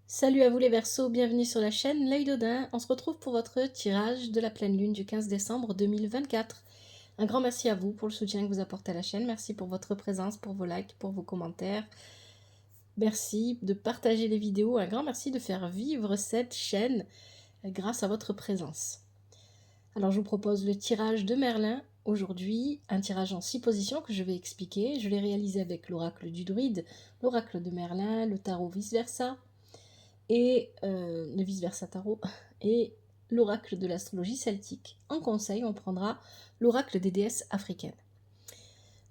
Salut à vous les Verseaux, bienvenue sur la chaîne L'Œil d'Odin. On se retrouve pour votre tirage de la pleine lune du 15 décembre 2024. Un grand merci à vous pour le soutien que vous apportez à la chaîne. Merci pour votre présence, pour vos likes, pour vos commentaires. Merci de partager les vidéos. Un grand merci de faire vivre cette chaîne grâce à votre présence. Alors je vous propose le tirage de Merlin. Aujourd'hui, un tirage en 6 positions que je vais expliquer. Je l'ai réalisé avec l'oracle du druide, l'oracle de Merlin, le tarot vice-versa, et le vice-versa tarot, et l'oracle de l'astrologie celtique. En conseil, on prendra l'oracle des déesses africaines.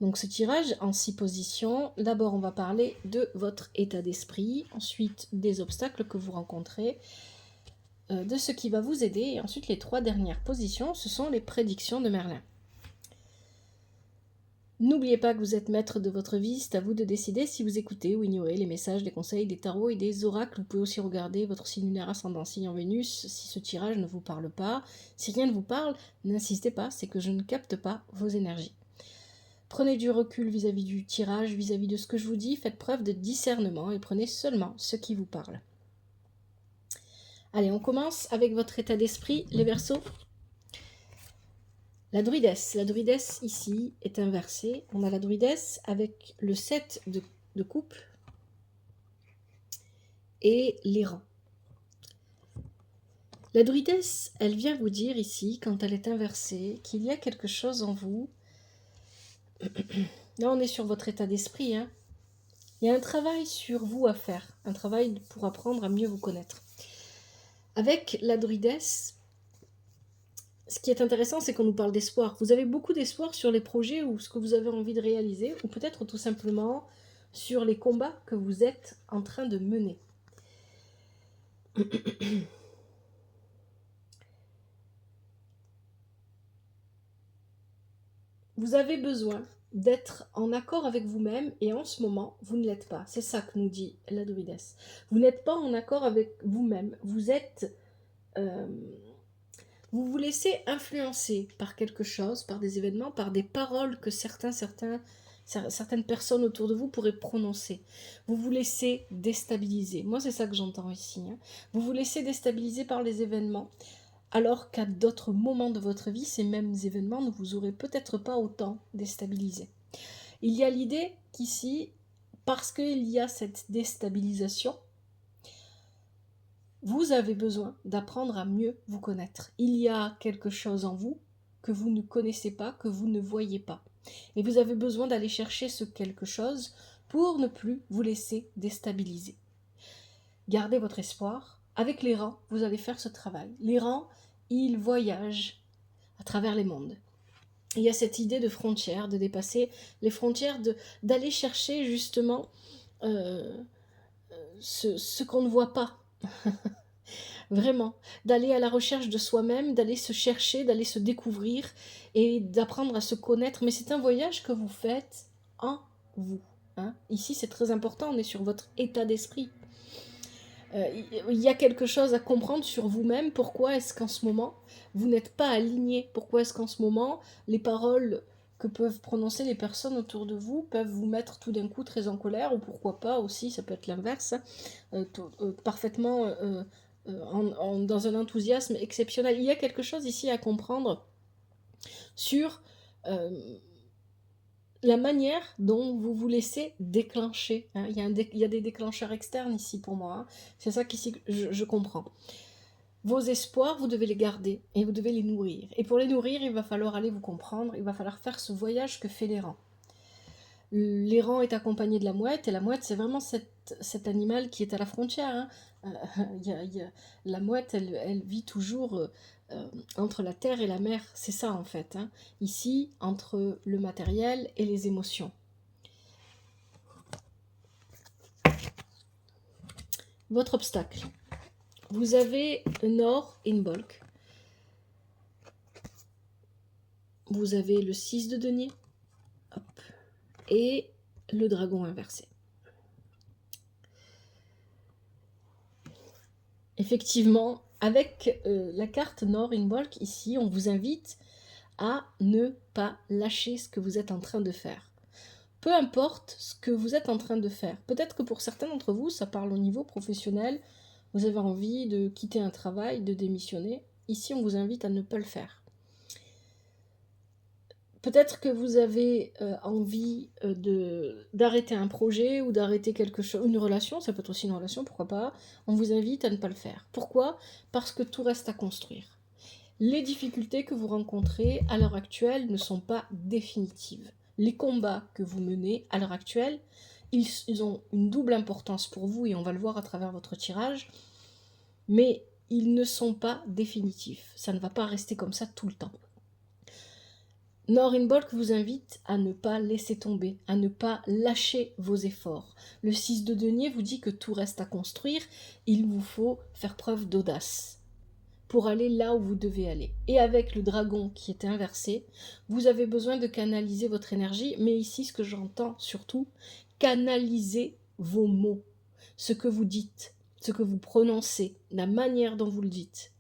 Donc ce tirage en 6 positions, d'abord on va parler de votre état d'esprit, ensuite des obstacles que vous rencontrez, de ce qui va vous aider, et ensuite les 3 dernières positions, ce sont les prédictions de Merlin. N'oubliez pas que vous êtes maître de votre vie, c'est à vous de décider si vous écoutez ou ignorez les messages, des conseils, des tarots et des oracles. Vous pouvez aussi regarder votre signe lunaire ascendant signe en Vénus si ce tirage ne vous parle pas. Si rien ne vous parle, n'insistez pas, c'est que je ne capte pas vos énergies. Prenez du recul vis-à-vis du tirage, vis-à-vis de ce que je vous dis, faites preuve de discernement et prenez seulement ce qui vous parle. Allez, on commence avec votre état d'esprit, les Verseaux. La druidesse ici est inversée. On a la druidesse avec le 7 de coupe et l'errant. La druidesse, elle vient vous dire ici, quand elle est inversée, qu'il y a quelque chose en vous. Là, on est sur votre état d'esprit. Il y a un travail sur vous à faire, un travail pour apprendre à mieux vous connaître. Avec la druidesse, ce qui est intéressant, c'est qu'on nous parle d'espoir. Vous avez beaucoup d'espoir sur les projets ou ce que vous avez envie de réaliser, ou peut-être tout simplement sur les combats que vous êtes en train de mener. Vous avez besoin d'être en accord avec vous-même et en ce moment, vous ne l'êtes pas. C'est ça que nous dit la druidesse. Vous n'êtes pas en accord avec vous-même. Vous êtes... vous vous laissez influencer par quelque chose, par des événements, par des paroles que certaines personnes autour de vous pourraient prononcer. Vous vous laissez déstabiliser. Moi, c'est ça que j'entends ici. Vous vous laissez déstabiliser par les événements, alors qu'à d'autres moments de votre vie, ces mêmes événements ne vous auraient peut-être pas autant déstabilisé. Il y a l'idée qu'ici, parce qu'il y a cette déstabilisation, vous avez besoin d'apprendre à mieux vous connaître. Il y a quelque chose en vous que vous ne connaissez pas, que vous ne voyez pas. Et vous avez besoin d'aller chercher ce quelque chose pour ne plus vous laisser déstabiliser. Gardez votre espoir. Avec les rangs, vous allez faire ce travail. Les rangs, ils voyagent à travers les mondes. Il y a cette idée de frontières, de dépasser les frontières, d'aller chercher justement ce qu'on ne voit pas. Vraiment, d'aller à la recherche de soi-même, d'aller se chercher, d'aller se découvrir et d'apprendre à se connaître. Mais c'est un voyage que vous faites en vous. Ici, c'est très important, on est sur votre état d'esprit. Il y a quelque chose à comprendre sur vous-même. Pourquoi est-ce qu'en ce moment, vous n'êtes pas aligné? Pourquoi est-ce qu'en ce moment, les paroles que peuvent prononcer les personnes autour de vous peuvent vous mettre tout d'un coup très en colère, ou pourquoi pas aussi, ça peut être l'inverse, parfaitement dans un enthousiasme exceptionnel. Il y a quelque chose ici à comprendre sur la manière dont vous vous laissez déclencher. Il y a des déclencheurs externes ici pour moi. C'est ça qu'ici je comprends. Vos espoirs, vous devez les garder et vous devez les nourrir. Et pour les nourrir, il va falloir aller vous comprendre, il va falloir faire ce voyage que fait l'errant. L'errant est accompagné de la mouette, et la mouette, c'est vraiment cet animal qui est à la frontière. La mouette, elle vit toujours entre la terre et la mer, c'est ça en fait. Ici, entre le matériel et les émotions. Votre obstacle. Vous avez Nord in Bolk. Vous avez le 6 de denier. Hop. Et le dragon inversé. Effectivement, avec la carte Nord in Bolk, ici, on vous invite à ne pas lâcher ce que vous êtes en train de faire. Peu importe ce que vous êtes en train de faire. Peut-être que pour certains d'entre vous, ça parle au niveau professionnel, vous avez envie de quitter un travail, de démissionner. Ici, on vous invite à ne pas le faire. Peut-être que vous avez envie d'arrêter un projet ou d'arrêter quelque chose, une relation, ça peut être aussi une relation, pourquoi pas. On vous invite à ne pas le faire. Pourquoi? Parce que tout reste à construire. Les difficultés que vous rencontrez à l'heure actuelle ne sont pas définitives. Les combats que vous menez à l'heure actuelle, ils ont une double importance pour vous et on va le voir à travers votre tirage, mais ils ne sont pas définitifs. Ça ne va pas rester comme ça tout le temps. Norinbolk vous invite à ne pas laisser tomber, à ne pas lâcher vos efforts. Le 6 de denier vous dit que tout reste à construire, il vous faut faire preuve d'audace pour aller là où vous devez aller. Et avec le dragon qui est inversé, vous avez besoin de canaliser votre énergie, mais ici ce que j'entends surtout, canaliser vos mots, ce que vous dites, ce que vous prononcez, la manière dont vous le dites.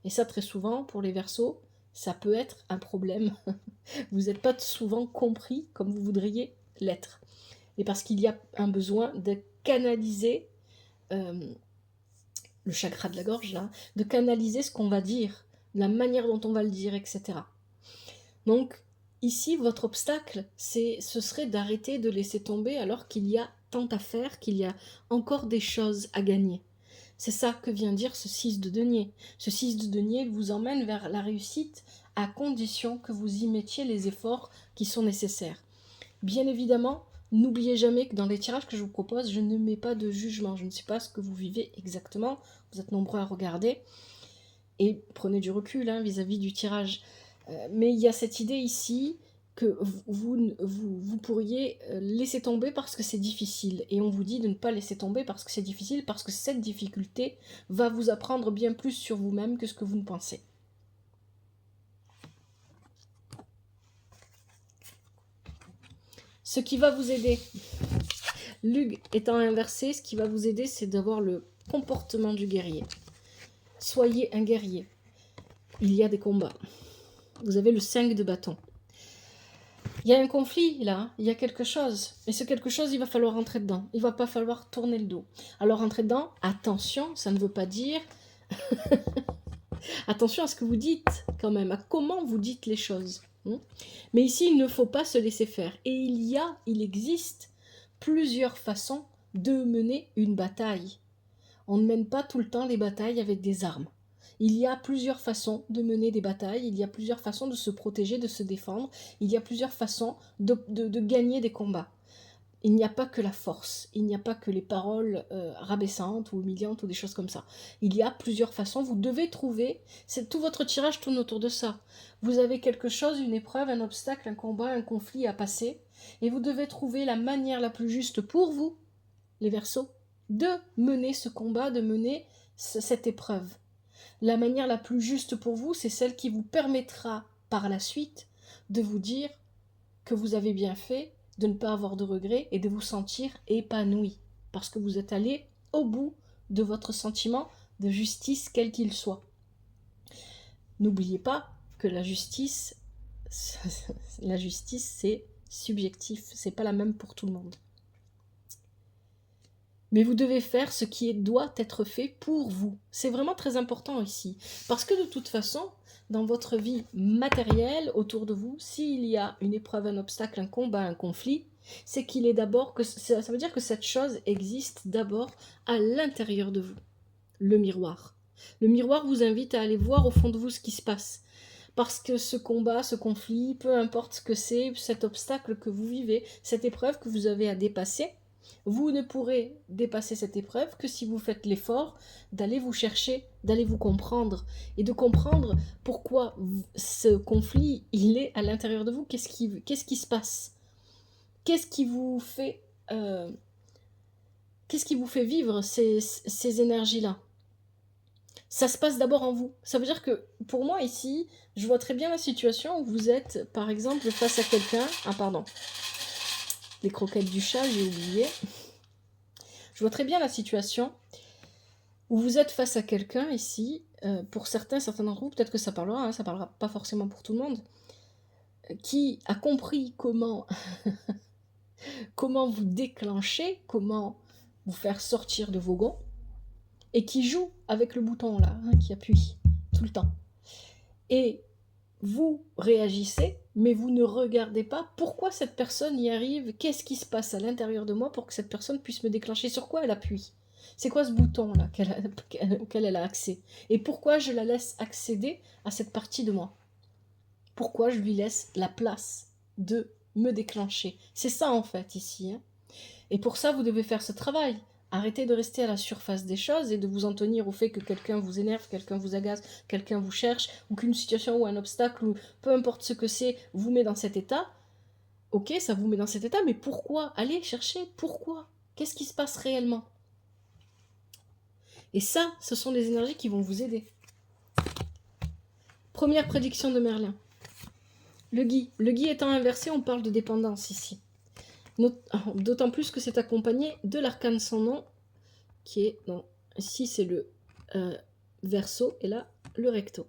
Et ça très souvent, pour les Verseaux, ça peut être un problème. Vous n'êtes pas souvent compris comme vous voudriez l'être. Et parce qu'il y a un besoin de canaliser le chakra de la gorge, là, de canaliser ce qu'on va dire, la manière dont on va le dire, etc. Donc, ici, votre obstacle, ce serait d'arrêter de laisser tomber alors qu'il y a tant à faire, qu'il y a encore des choses à gagner. C'est ça que vient dire ce 6 de denier. Ce 6 de denier vous emmène vers la réussite à condition que vous y mettiez les efforts qui sont nécessaires. Bien évidemment, n'oubliez jamais que dans les tirages que je vous propose, je ne mets pas de jugement. Je ne sais pas ce que vous vivez exactement. Vous êtes nombreux à regarder. Et prenez du recul vis-à-vis du tirage. Mais il y a cette idée ici que vous pourriez laisser tomber parce que c'est difficile. Et on vous dit de ne pas laisser tomber parce que c'est difficile, parce que cette difficulté va vous apprendre bien plus sur vous-même que ce que vous ne pensez. Ce qui va vous aider, Lug étant inversé, ce qui va vous aider, c'est d'avoir le comportement du guerrier. Soyez un guerrier. Il y a des combats. Vous avez le 5 de bâton. Il y a un conflit là, il y a quelque chose. Et ce quelque chose, il va falloir rentrer dedans. Il ne va pas falloir tourner le dos. Alors rentrer dedans, attention, ça ne veut pas dire... attention à ce que vous dites quand même, à comment vous dites les choses. Mais ici, il ne faut pas se laisser faire. Et il existe plusieurs façons de mener une bataille. On ne mène pas tout le temps les batailles avec des armes. Il y a plusieurs façons de mener des batailles, il y a plusieurs façons de se protéger, de se défendre, il y a plusieurs façons de gagner des combats. Il n'y a pas que la force, il n'y a pas que les paroles rabaissantes ou humiliantes ou des choses comme ça. Il y a plusieurs façons, vous devez trouver, tout votre tirage tourne autour de ça. Vous avez quelque chose, une épreuve, un obstacle, un combat, un conflit à passer, et vous devez trouver la manière la plus juste pour vous, les Verseaux, de mener ce combat, de mener cette épreuve. La manière la plus juste pour vous, c'est celle qui vous permettra par la suite de vous dire que vous avez bien fait, de ne pas avoir de regrets et de vous sentir épanoui. Parce que vous êtes allé au bout de votre sentiment de justice, quel qu'il soit. N'oubliez pas que la justice, c'est subjectif, c'est pas la même pour tout le monde. Mais vous devez faire ce qui doit être fait pour vous. C'est vraiment très important ici. Parce que de toute façon, dans votre vie matérielle, autour de vous, s'il y a une épreuve, un obstacle, un combat, un conflit, c'est qu'il est d'abord, ça veut dire que cette chose existe d'abord à l'intérieur de vous. Le miroir. Le miroir vous invite à aller voir au fond de vous ce qui se passe. Parce que ce combat, ce conflit, peu importe ce que c'est, cet obstacle que vous vivez, cette épreuve que vous avez à dépasser, vous ne pourrez dépasser cette épreuve que si vous faites l'effort d'aller vous chercher, d'aller vous comprendre et de comprendre pourquoi ce conflit, il est à l'intérieur de vous. Qu'est-ce qui se passe? Qu'est-ce qui vous fait vivre ces énergies-là? Ça se passe d'abord en vous. Ça veut dire que, pour moi, ici, je vois très bien la situation où vous êtes, par exemple, face à quelqu'un... Ah, pardon. Les croquettes du chat, j'ai oublié. Je vois très bien la situation où vous êtes face à quelqu'un ici, pour certains d'entre vous, peut-être que ça parlera, ça parlera pas forcément pour tout le monde, qui a compris comment vous déclencher, comment vous faire sortir de vos gonds, et qui joue avec le bouton là, hein, qui appuie tout le temps. Et vous réagissez, mais vous ne regardez pas pourquoi cette personne y arrive, qu'est-ce qui se passe à l'intérieur de moi pour que cette personne puisse me déclencher, sur quoi elle appuie. C'est quoi ce bouton-là auquel elle a accès? Et pourquoi je la laisse accéder à cette partie de moi? Pourquoi je lui laisse la place de me déclencher? C'est ça en fait ici. Hein. Et pour ça, vous devez faire ce travail. Arrêtez de rester à la surface des choses et de vous en tenir au fait que quelqu'un vous énerve, quelqu'un vous agace, quelqu'un vous cherche, ou qu'une situation ou un obstacle, ou peu importe ce que c'est, vous met dans cet état. Ok, ça vous met dans cet état, mais pourquoi? Allez chercher, pourquoi? Qu'est-ce qui se passe réellement? Et ça, ce sont les énergies qui vont vous aider. Première prédiction de Merlin. Le gui. Le gui étant inversé, on parle de dépendance ici. D'autant plus que c'est accompagné de l'arcane sans nom, qui est, non, ici c'est le verso, et là, le recto.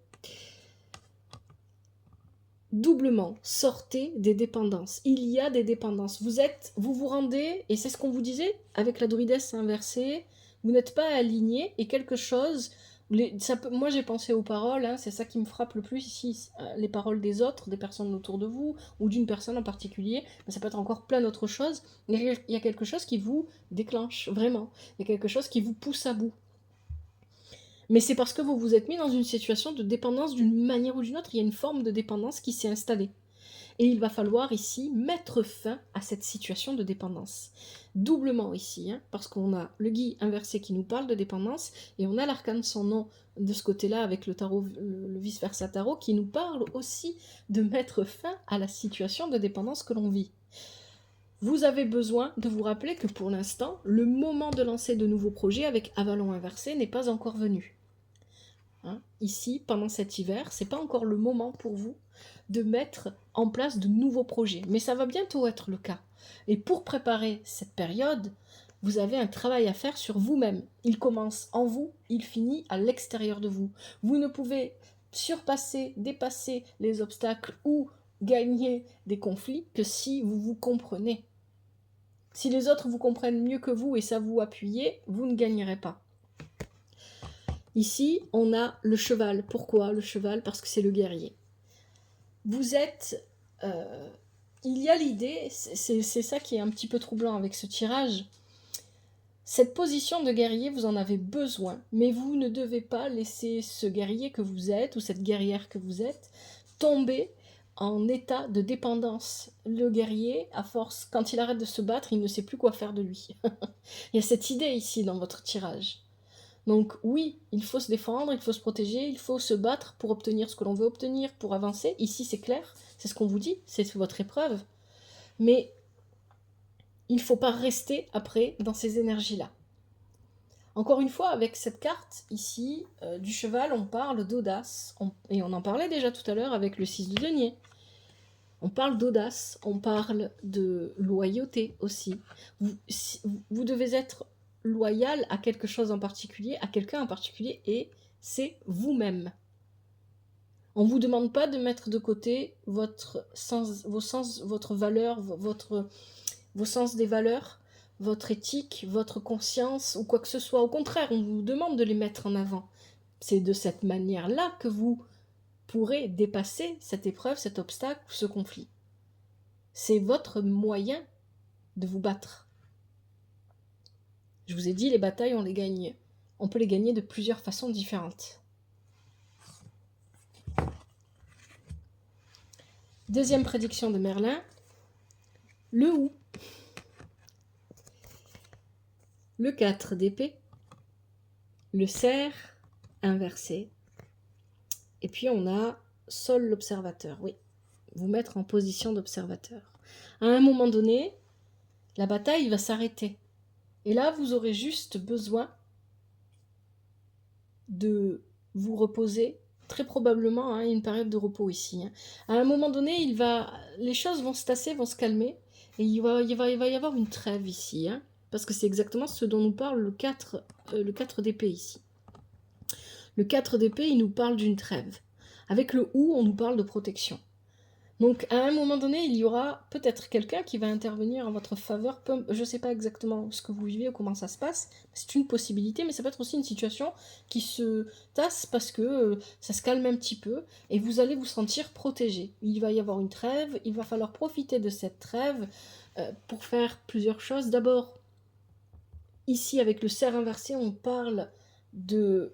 Doublement, sortez des dépendances. Il y a des dépendances. Vous vous rendez, et c'est ce qu'on vous disait, avec la druidesse inversée, vous n'êtes pas aligné, et quelque chose... moi j'ai pensé aux paroles, hein, c'est ça qui me frappe le plus ici, les paroles des autres, des personnes autour de vous, ou d'une personne en particulier, mais ça peut être encore plein d'autres choses. Il y a quelque chose qui vous déclenche, vraiment. Il y a quelque chose qui vous pousse à bout. Mais c'est parce que vous vous êtes mis dans une situation de dépendance d'une manière ou d'une autre, il y a une forme de dépendance qui s'est installée. Et il va falloir ici mettre fin à cette situation de dépendance. Doublement ici, hein, parce qu'on a le gui inversé qui nous parle de dépendance, et on a l'arcane sans nom de ce côté-là avec le tarot, le vice-versa tarot, qui nous parle aussi de mettre fin à la situation de dépendance que l'on vit. Vous avez besoin de vous rappeler que pour l'instant, le moment de lancer de nouveaux projets avec Avalon inversé n'est pas encore venu. Hein, ici, pendant cet hiver, c'est pas encore le moment pour vous de mettre en place de nouveaux projets, mais ça va bientôt être le cas. Et pour préparer cette période, vous avez un travail à faire sur vous-même. Il commence en vous, il finit à l'extérieur de vous. Vous ne pouvez surpasser, dépasser les obstacles ou gagner des conflits que si vous vous comprenez. Si les autres vous comprennent mieux que vous et ça vous appuie, vous ne gagnerez pas. Ici, on a le cheval. Pourquoi le cheval? Parce que c'est le guerrier. Vous êtes... il y a l'idée, c'est ça qui est un petit peu troublant avec ce tirage. Cette position de guerrier, vous en avez besoin, mais vous ne devez pas laisser ce guerrier que vous êtes, ou cette guerrière que vous êtes, tomber en état de dépendance. Le guerrier, à force, quand il arrête de se battre, il ne sait plus quoi faire de lui. Il y a cette idée ici dans votre tirage. Donc oui, il faut se défendre, il faut se protéger, il faut se battre pour obtenir ce que l'on veut obtenir, pour avancer. Ici, c'est clair, c'est ce qu'on vous dit, c'est votre épreuve. Mais il ne faut pas rester après dans ces énergies-là. Encore une fois, avec cette carte ici, du cheval, on parle d'audace. Et on en parlait déjà tout à l'heure avec le 6 de denier. On parle d'audace, on parle de loyauté aussi. Vous devez être loyal à quelque chose en particulier, à quelqu'un en particulier, et c'est vous-même. On ne vous demande pas de mettre de côté votre valeur, vos sens des valeurs, votre éthique, votre conscience, ou quoi que ce soit. Au contraire, on vous demande de les mettre en avant. C'est de cette manière-là que vous pourrez dépasser cette épreuve, cet obstacle, ce conflit. C'est votre moyen de vous battre. Je vous ai dit, les batailles, on peut les gagner de plusieurs façons différentes. Deuxième prédiction de Merlin, le ou. Le 4 d'épée, le cerf inversé, et puis on a Sol l'observateur, oui, vous mettre en position d'observateur. À un moment donné, la bataille va s'arrêter. Et là, vous aurez juste besoin de vous reposer, très probablement, hein, une période de repos ici. Hein. À un moment donné, les choses vont se tasser, vont se calmer, et il va y avoir une trêve ici, hein, parce que c'est exactement ce dont nous parle le 4 d'épée ici. Le 4 d'épée, il nous parle d'une trêve. Avec le ou, on nous parle de protection. Donc, à un moment donné, il y aura peut-être quelqu'un qui va intervenir en votre faveur. Je ne sais pas exactement ce que vous vivez ou comment ça se passe. C'est une possibilité, mais ça peut être aussi une situation qui se tasse parce que ça se calme un petit peu et vous allez vous sentir protégé. Il va y avoir une trêve, il va falloir profiter de cette trêve pour faire plusieurs choses. D'abord, ici, avec le cerf inversé, on parle de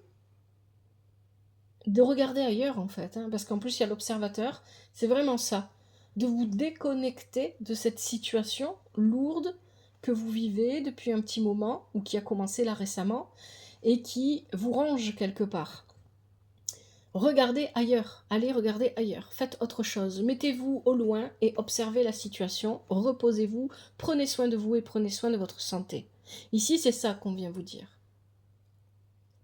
regarder ailleurs en fait, hein, parce qu'en plus il y a l'observateur, c'est vraiment ça, de vous déconnecter de cette situation lourde que vous vivez depuis un petit moment, ou qui a commencé là récemment, et qui vous range quelque part. Regardez ailleurs, allez regarder ailleurs, faites autre chose, mettez-vous au loin et observez la situation, reposez-vous, prenez soin de vous et prenez soin de votre santé. Ici c'est ça qu'on vient vous dire.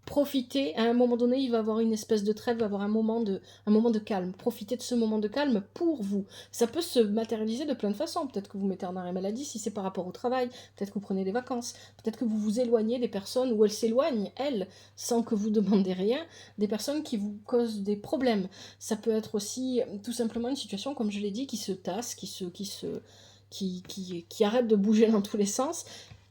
Profitez, à un moment donné, il va y avoir une espèce de trêve, il va y avoir un moment de calme. Profitez de ce moment de calme pour vous. Ça peut se matérialiser de plein de façons. Peut-être que vous mettez en arrêt maladie si c'est par rapport au travail. Peut-être que vous prenez des vacances. Peut-être que vous vous éloignez des personnes, ou elles s'éloignent, elles, sans que vous demandez rien, des personnes qui vous causent des problèmes. Ça peut être aussi tout simplement une situation, comme je l'ai dit, qui se tasse, qui arrête de bouger dans tous les sens.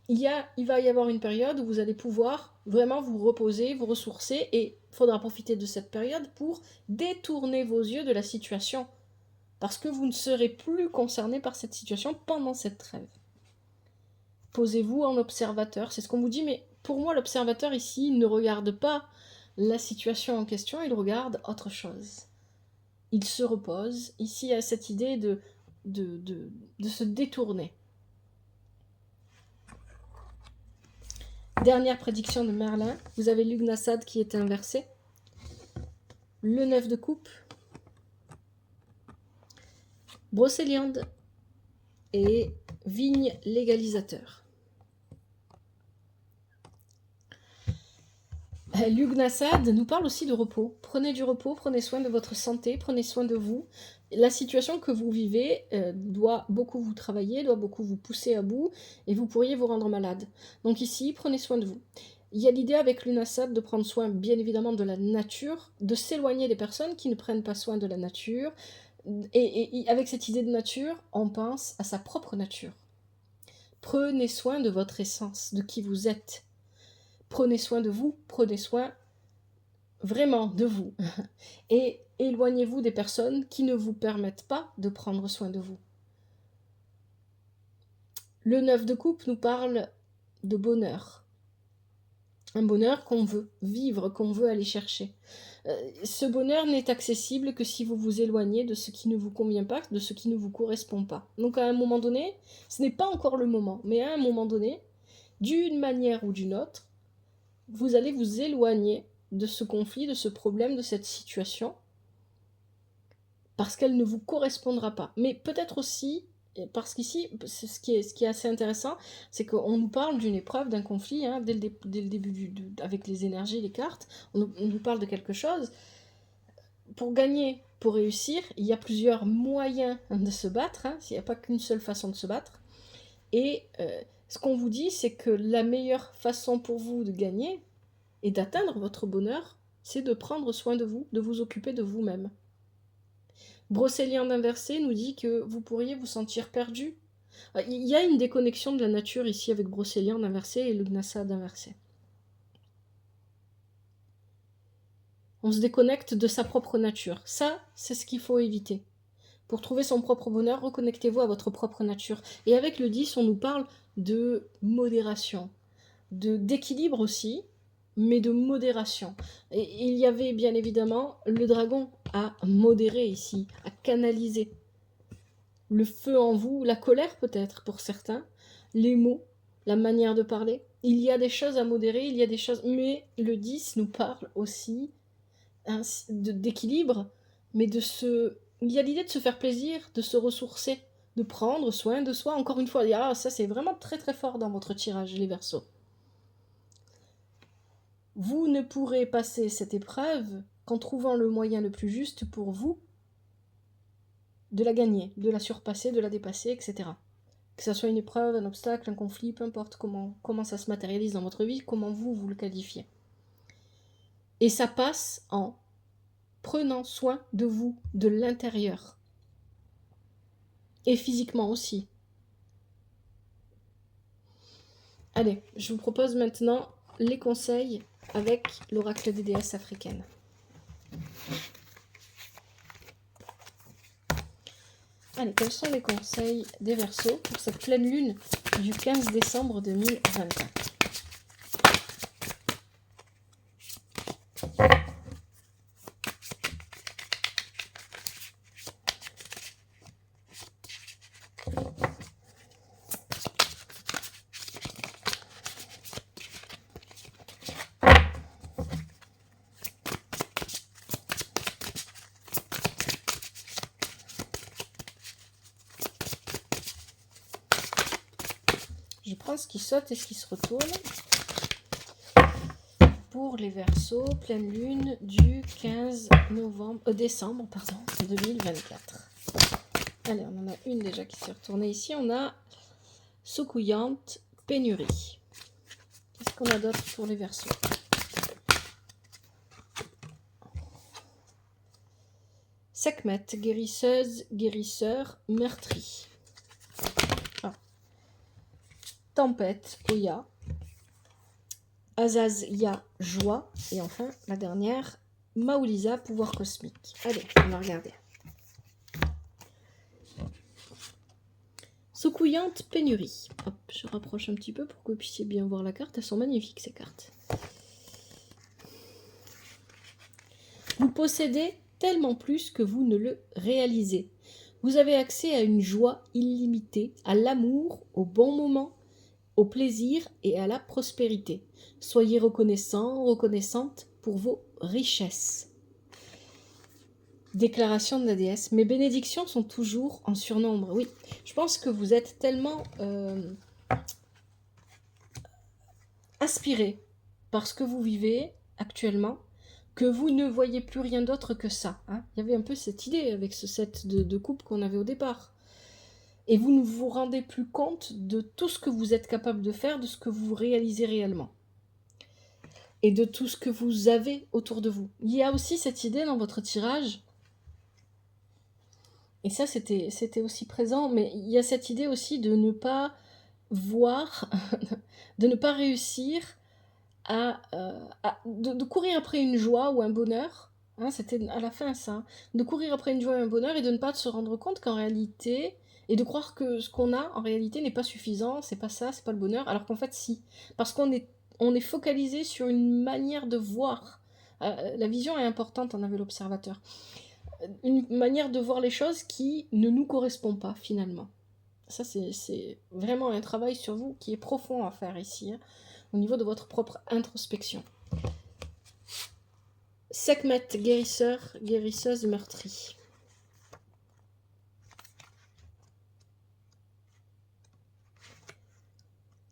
Il va y avoir une période où vous allez pouvoir vraiment vous reposer, vous ressourcer, et il faudra profiter de cette période pour détourner vos yeux de la situation, parce que vous ne serez plus concerné par cette situation pendant cette trêve. Posez-vous en observateur, c'est ce qu'on vous dit, mais pour moi l'observateur ici ne regarde pas la situation en question, il regarde autre chose. Il se repose, ici il y a cette idée de se détourner. Dernière prédiction de Merlin, vous avez Lughnasadh qui est inversé, le 9 de coupe, Brocéliande et Vigne légalisateur. Lughnasadh nous parle aussi de repos. Prenez du repos, prenez soin de votre santé, prenez soin de vous. La situation que vous vivez doit beaucoup vous travailler, doit beaucoup vous pousser à bout, et vous pourriez vous rendre malade. Donc ici, prenez soin de vous. Il y a l'idée avec Lughnasadh de prendre soin, bien évidemment, de la nature, de s'éloigner des personnes qui ne prennent pas soin de la nature. Et avec cette idée de nature, on pense à sa propre nature. Prenez soin de votre essence, de qui vous êtes. Prenez soin de vous, prenez soin vraiment de vous. Et éloignez-vous des personnes qui ne vous permettent pas de prendre soin de vous. Le 9 de coupe nous parle de bonheur. Un bonheur qu'on veut vivre, qu'on veut aller chercher. Ce bonheur n'est accessible que si vous vous éloignez de ce qui ne vous convient pas, de ce qui ne vous correspond pas. Donc à un moment donné, ce n'est pas encore le moment, mais à un moment donné, d'une manière ou d'une autre, vous allez vous éloigner de ce conflit, de ce problème, de cette situation, parce qu'elle ne vous correspondra pas. Mais peut-être aussi, parce qu'ici, ce qui est assez intéressant, c'est qu'on nous parle d'une épreuve, d'un conflit, hein, dès le début, avec les énergies, les cartes, on nous parle de quelque chose. Pour gagner, pour réussir, il y a plusieurs moyens de se battre, hein, il n'y a pas qu'une seule façon de se battre. Et ce qu'on vous dit, c'est que la meilleure façon pour vous de gagner et d'atteindre votre bonheur, c'est de prendre soin de vous, de vous occuper de vous-même. Brocéliande inversé nous dit que vous pourriez vous sentir perdu. Il y a une déconnexion de la nature ici avec Brocéliande inversé et Lughnasadh inversé. On se déconnecte de sa propre nature. Ça, c'est ce qu'il faut éviter. Pour trouver son propre bonheur, reconnectez-vous à votre propre nature. Et avec le 10, on nous parle de modération, d'équilibre aussi, mais de modération. Et il y avait bien évidemment le dragon à modérer ici, à canaliser. Le feu en vous, la colère peut-être pour certains, les mots, la manière de parler. Il y a des choses à modérer, il y a des choses... Mais le 10 nous parle aussi d'équilibre, mais il y a l'idée de se faire plaisir, de se ressourcer, de prendre soin de soi. Encore une fois, ça c'est vraiment très très fort dans votre tirage, les Verseaux. Vous ne pourrez passer cette épreuve qu'en trouvant le moyen le plus juste pour vous de la gagner, de la surpasser, de la dépasser, etc. Que ça soit une épreuve, un obstacle, un conflit, peu importe comment ça se matérialise dans votre vie, comment vous le qualifiez. Et ça passe en prenant soin de vous, de l'intérieur. Et physiquement aussi. Allez, je vous propose maintenant les conseils avec l'oracle des déesses africaines. Allez, quels sont les conseils des Verseaux pour cette pleine lune du 15 décembre 2024? Je prends ce qui saute et ce qui se retourne. Pour les Verseaux, pleine lune du 15 décembre 2024. Allez, on en a une déjà qui s'est retournée ici. On a Secouillante, pénurie. Qu'est-ce qu'on a d'autre pour les Verseaux? Sekhmet, guérisseuse, guérisseur, meurtri. Ah. Tempête, Oya. Azazia, joie. Et enfin, la dernière, Maoulisa, pouvoir cosmique. Allez, on va regarder. Secouillante, pénurie. Hop, je rapproche un petit peu pour que vous puissiez bien voir la carte. Elles sont magnifiques, ces cartes. Vous possédez tellement plus que vous ne le réalisez. Vous avez accès à une joie illimitée, à l'amour, au bon moment, au plaisir et à la prospérité. Soyez reconnaissant, reconnaissante pour vos richesses. Déclaration de la déesse. Mes bénédictions sont toujours en surnombre. Oui, je pense que vous êtes tellement inspiré par ce que vous vivez actuellement que vous ne voyez plus rien d'autre que ça. Hein. Il y avait un peu cette idée avec ce set de coupe qu'on avait au départ. Et vous ne vous rendez plus compte de tout ce que vous êtes capable de faire, de ce que vous réalisez réellement. Et de tout ce que vous avez autour de vous. Il y a aussi cette idée dans votre tirage, et ça c'était aussi présent, mais il y a cette idée aussi de ne pas voir, de ne pas réussir de courir après une joie ou un bonheur, hein, c'était à la fin ça, de courir après une joie et un bonheur et de ne pas se rendre compte qu'en réalité, et de croire que ce qu'on a en réalité n'est pas suffisant, c'est pas ça, c'est pas le bonheur, alors qu'en fait si, parce qu'on est focalisé sur une manière de voir. La vision est importante, en avait l'observateur. Une manière de voir les choses qui ne nous correspond pas finalement. Ça c'est vraiment un travail sur vous qui est profond à faire ici, hein, au niveau de votre propre introspection. Sekhmet, guérisseur, guérisseuse, meurtrie.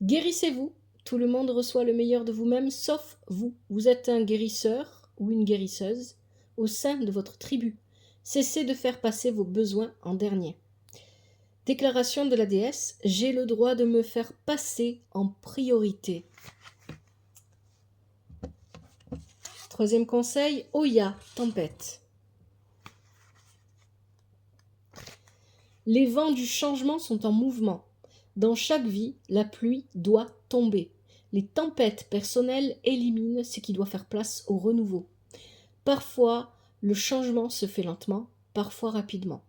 Guérissez-vous. Tout le monde reçoit le meilleur de vous-même, sauf vous. Vous êtes un guérisseur ou une guérisseuse au sein de votre tribu. Cessez de faire passer vos besoins en dernier. Déclaration de la déesse. J'ai le droit de me faire passer en priorité. Troisième conseil, Oya, tempête. Les vents du changement sont en mouvement. Dans chaque vie, la pluie doit tomber. Les tempêtes personnelles éliminent ce qui doit faire place au renouveau. Parfois, le changement se fait lentement, parfois rapidement.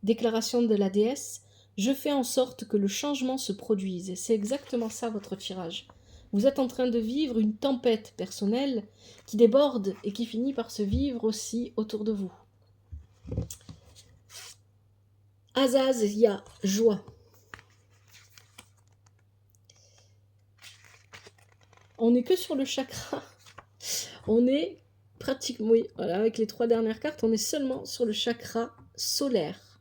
Déclaration de la déesse, je fais en sorte que le changement se produise. Et c'est exactement ça votre tirage. Vous êtes en train de vivre une tempête personnelle qui déborde et qui finit par se vivre aussi autour de vous. Azazia, joie. On n'est que sur le chakra. On est pratiquement, oui, voilà, avec les 3 dernières cartes, on est seulement sur le chakra solaire.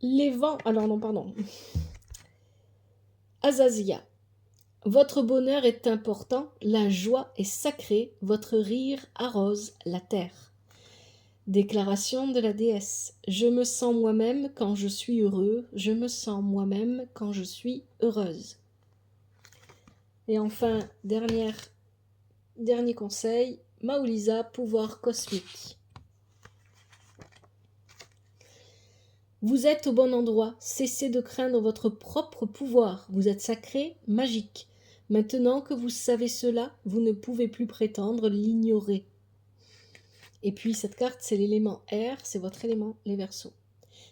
Les vents, alors non, pardon. Azazia. Votre bonheur est important, la joie est sacrée, votre rire arrose la terre. Déclaration de la déesse. Je me sens moi-même quand je suis heureux, je me sens moi-même quand je suis heureuse. Et enfin, dernier conseil, Maoulisa, pouvoir cosmique. Vous êtes au bon endroit, cessez de craindre votre propre pouvoir, vous êtes sacré, magique. Maintenant que vous savez cela, vous ne pouvez plus prétendre l'ignorer. Et puis cette carte, c'est l'élément air, c'est votre élément, les Verseaux.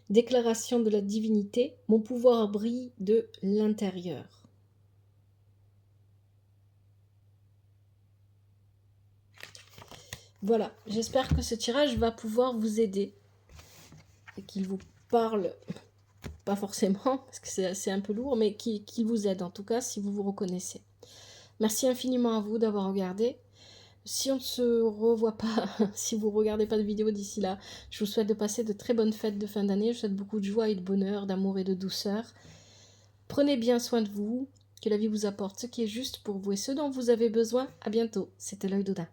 Déclaration de la divinité, mon pouvoir brille de l'intérieur. Voilà, j'espère que ce tirage va pouvoir vous aider et qu'il vous parle, pas forcément, parce que c'est un peu lourd, mais qu'il vous aide en tout cas si vous vous reconnaissez. Merci infiniment à vous d'avoir regardé. Si on ne se revoit pas, si vous ne regardez pas de vidéo d'ici là, je vous souhaite de passer de très bonnes fêtes de fin d'année. Je vous souhaite beaucoup de joie et de bonheur, d'amour et de douceur. Prenez bien soin de vous, que la vie vous apporte ce qui est juste pour vous et ce dont vous avez besoin. À bientôt, c'était l'œil d'Odin.